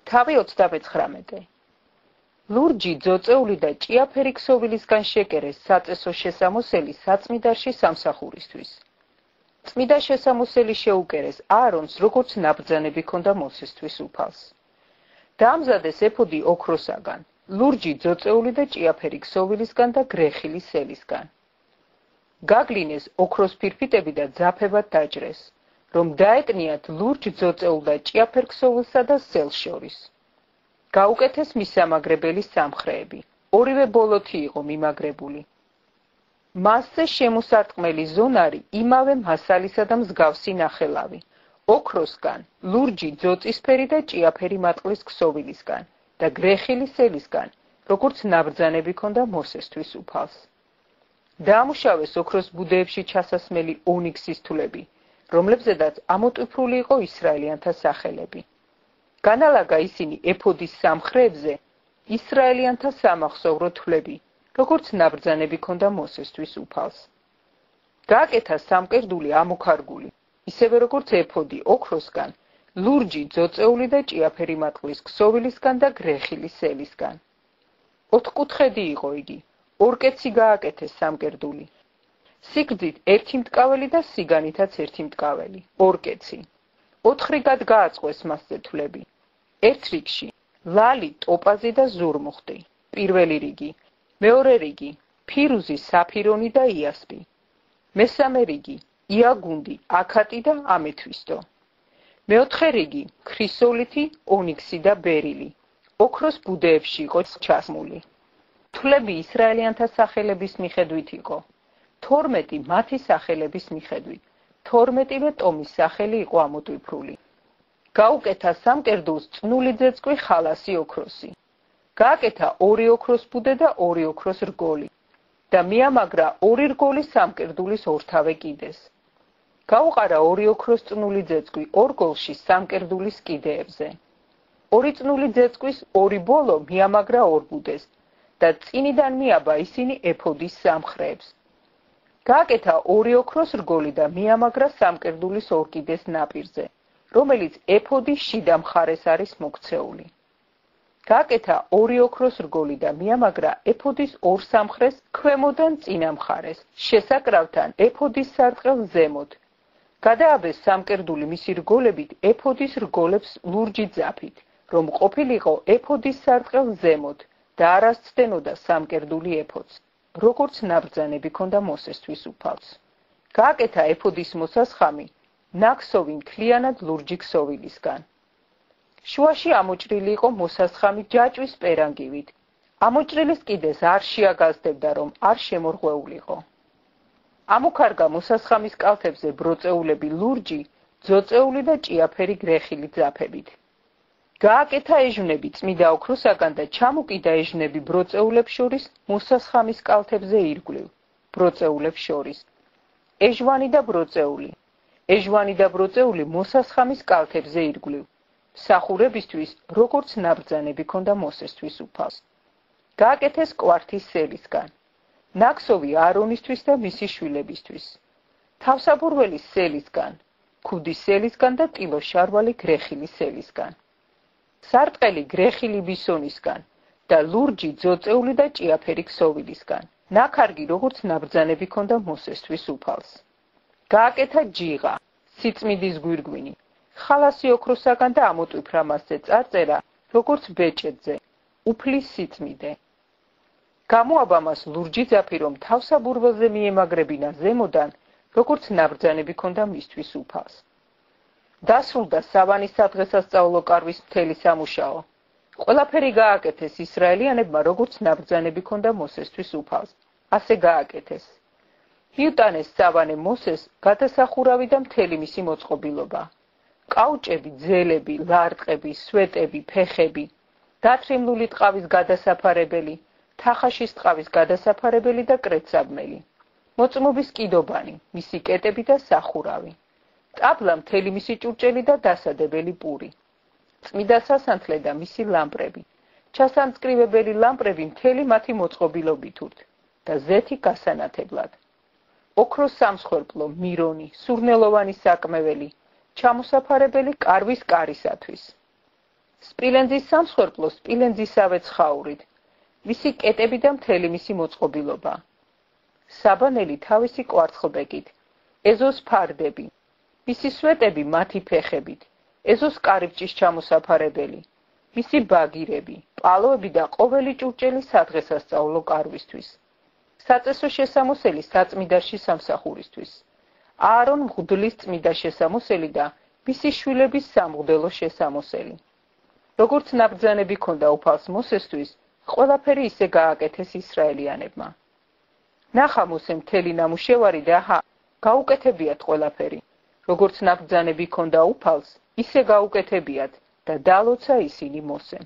თავი 39. ლურჯი ძოწეული და ჭიაფერი ქსოვილისგან შეკერეს საწესო შესამოსელი საწმიდარში სამსახურისთვის. წმიდა შესამოსელი შეუკერეს აარონს, როგორც ნაბრძანები ჰქონდა მოსესთვის უფალს. დაამზადეს ეფოდი ოქროსაგან, ლურჯი ძოწეული და ჭიაფერი ქსოვილისგან და გრეხილი სელისგან. გაგლინეს ოქროს ფირფიტები და ძაფებად დაჭრეს, რომ დაეტნიათ ლურჯ ძოწეულ და ჭიაფერ ქსოვილსა და სელს შორის. გაუკეთეს მისამაგრებელი სამხრეები, ორივე ბოლოთი იყო მიმაგრებული. მასზე შემოსარტყმელი ზონარი იმავე მასალისა და მსგავსი ნახელავი, ოქროსგან, ლურჯი ძოწისფერი და ჭიაფერი მატყლის ქსოვილისგან და გრეხილი სელისგან, როგორც ნაბრძანები ჰქონდა მოსესთვის უფალს. დაამუშავეს ოქროს ბუდეებში ჩასასმელი ონიქსის თვლები, რომლებზედაც ამოტვიფრული იყო ისრაელიანთა სახელები. განალაგა ისინი ეფოდის სამხრეებზე ისრაელიანთა სამახსოვრო თვლები, როგორც ნაბრძანები ჰქონდა მოსესთვის უფალს. გააკეთა სამკერდული ამოქარგული, ისევე როგორც ეფოდი ოქროსგან, ლურჯი ძოწეული და ჭიაფერი მატყლის ქსოვილისგან და გრეხილი სელისგან. ოთხკუთხედი იყო იგი, ორკეცი გააკეთეს სამკერდული. სიგრძით ერთი მტკაველი და სიგანითაც ერთი მტკაველი, ორკეცი. ოთხრიგად გააწყვეს მასზე თვლები. ერთ რიგში ლალი, ტოპაზი და ზურმუხტი, პირველი რიგი, მეორე რიგი ფირუზი, საფირონი და იასპი, მესამე რიგი იაგუნდი, აქატი და ამეთვისტო, მეოთხე რიგი ქრისოლითი, ონიქსი და ბერილი, ოქროს ბუდეებში იყო ჩასმული. თვლები ისრაელიანთა სახელების მიხედვით იყო, 12 მათი სახელების მიხედვით, 12-ვე ტომის სახელი იყო ამოტვიფრული. გაუკეთა სამკერდულს წნული ძეწყვი ხალასი ოქროსი. გააკეთა ორი ოქროს ბუდე და ორი ოქროს რგოლი და მიამაგრა ორი რგოლი სამკერდულის ორთავე კიდეს. გაუყარა ორი ოქროს წნული ძეწყვი ორ რგოლში სამკერდულის კიდეებზე. ორი წნული ძეწკვის ორი ბოლო მიამაგრა ორ ბუდეს და წინიდან მიაბა ისინი ეფოდის სამხრეებს. გააკეთა ორი ოქროს რგოლი და მიამაგრა სამკერდულის ორ კიდეს ნაპირზე, რომელიც ეფოდის შიდა მხარეს არის მოქცეული. გააკეთა ორი ოქროს რგოლი და მიამაგრა ეფოდის ორ სამხრეს ქვემოდან წინა მხარეს, შესაკრავთან ეფოდის სარტყელ ზემოთ. გადააბეს სამკერდული მისი რგოლებით ეფოდის რგოლებს ლურჯი ძაფით, რომ ყოფილიყო ეფოდის სარტყელ ზემოთ და არ ასცდენოდა სამკერდული ეფოდს, როგორც ნაბრძანები ჰქონდა მოსესთვის უფალს. გააკეთა ეფოდის მოსასხამი ნაქსოვი მთლიანად ლურჯი ქსოვილისგან. შუაში ამოჭრილი იყო მოსასხამი ჯაჭვის პერანგივით. ამოჭრილის კიდეს არ შეაგაზდებდა, რომ არ შემორღვეულიყო. ამოქარგა მოსასხამის კალთებზე ბროწეულები ლურჯი, ძოწეული და ჭიაფერი გრეხილი ძაფებით. გააკეთა ეჟვნები წმიდა ოქროსაგან და ჩამოკიდა ეჟვნები ბროწეულებს შორის მოსასხამის კალთებზე ირგვლივ, ბროწეულებს შორის. ეჟვანი და ბროწეული. ეჟვანი და ბროწეული მოსასხამის კალთებზე ირგვლივ. მსახურებისთვის, როგორც ნაბრძანები ჰქონდა მოსესთვის უფალს. გააკეთეს კვართის სელისგან. ნაქსოვი აარონისთვის და მისი შვილებისთვის. თავსაბურველი სელისგან, ქუდის სელისგან და ტილოშარვალი გრეხილი სელისგან. სარტყელი გრეხილი ბისონისგან და ლურჯი ძოწეული და ჭიაფერი ქსოვილისგან. ნაქარგი, როგორც ნაბრძანები ჰქონდა მოსესთვის უფალს. გააკეთა ჯიღა, სიწმიდის გვირგვინი, ხალასი ოქროსაგან და ამოტვიფრა მასზე წარწერა, როგორც ბეჭედზე, უფლის სიწმიდე. გამოაბა მას ლურჯი ძაფი, რომ თავსაბურველზე მიემაგრებინა ზემოდან, როგორც ნაბრძანები ჰქონდა მისთვის უფალს. დასრულდა სავანის სადღესასწაულო კარვის მთელი სამუშაო. ყველაფერი გააკეთეს ისრაელიანებმა, როგორც ნაბრძანები ჰქონდა მოსესთვის უფალს. ასე გააკეთეს. მიუტანეს სავანე მოსეს გადასახურავი და მთელი მისი მოწყობილობა. კაუჭები, ძელები, ლარტყები, სვეტები, ფეხები, დათრიმლული ტყავის გადასაფარებელი, თახაშის ტყავის გადასაფარებელი და კრეცაბმელი. მოწმობის კიდობანი, მისი კეტები და სახურავი. ტაბლა მთელი მისი ჭურჭელი და დასადებელი პური. წმიდა სასანთლე და მისი ლამპრები. ჩასამწკრივებელი ლამპრები მთელი მათი მოწყობილობით ურთ და ზეთი გასანათებლად. ოქროს სამსხვერპლო, მირონი, სურნელოვანი საკმეველი, ჩამოსაფარებელი კარვის კარისათვის. სპილენძის სამსხვერპლო სპილენძისავე ცხაურით, მისი კეტები და მთელი მისი მოწყობილობა. საბანელი თავისი კვარცხლბეკით, ეზოს ფარდები, მისი სვეტები მათი ფეხებით, ეზოს კარიბჭის ჩამოსაფარებელი, მისი ბაგირები, პალოები და ყოველი ჭურჭელი სადღესასწაულო კარვისთვის. საწესო შესამოსელი საწმიდარში სამსახურისთვის. აარონ მღვდლის წმიდა შესამოსელი და მისი შვილების სამღვდელო შესამოსელი. როგორც ნაბრძანები ჰქონდა უფალს მოსესთვის, ყველაფერი ისე გააკეთეს ისრაელიანებმა. ნახა მოსემ მთელი ნამუშევარი და აჰა, გაუკეთებიათ ყველაფერი. როგორც ნაბრძანები ჰქონდა უფალს, ისე გაუკეთებიათ და დალოცა ისინი მოსემ.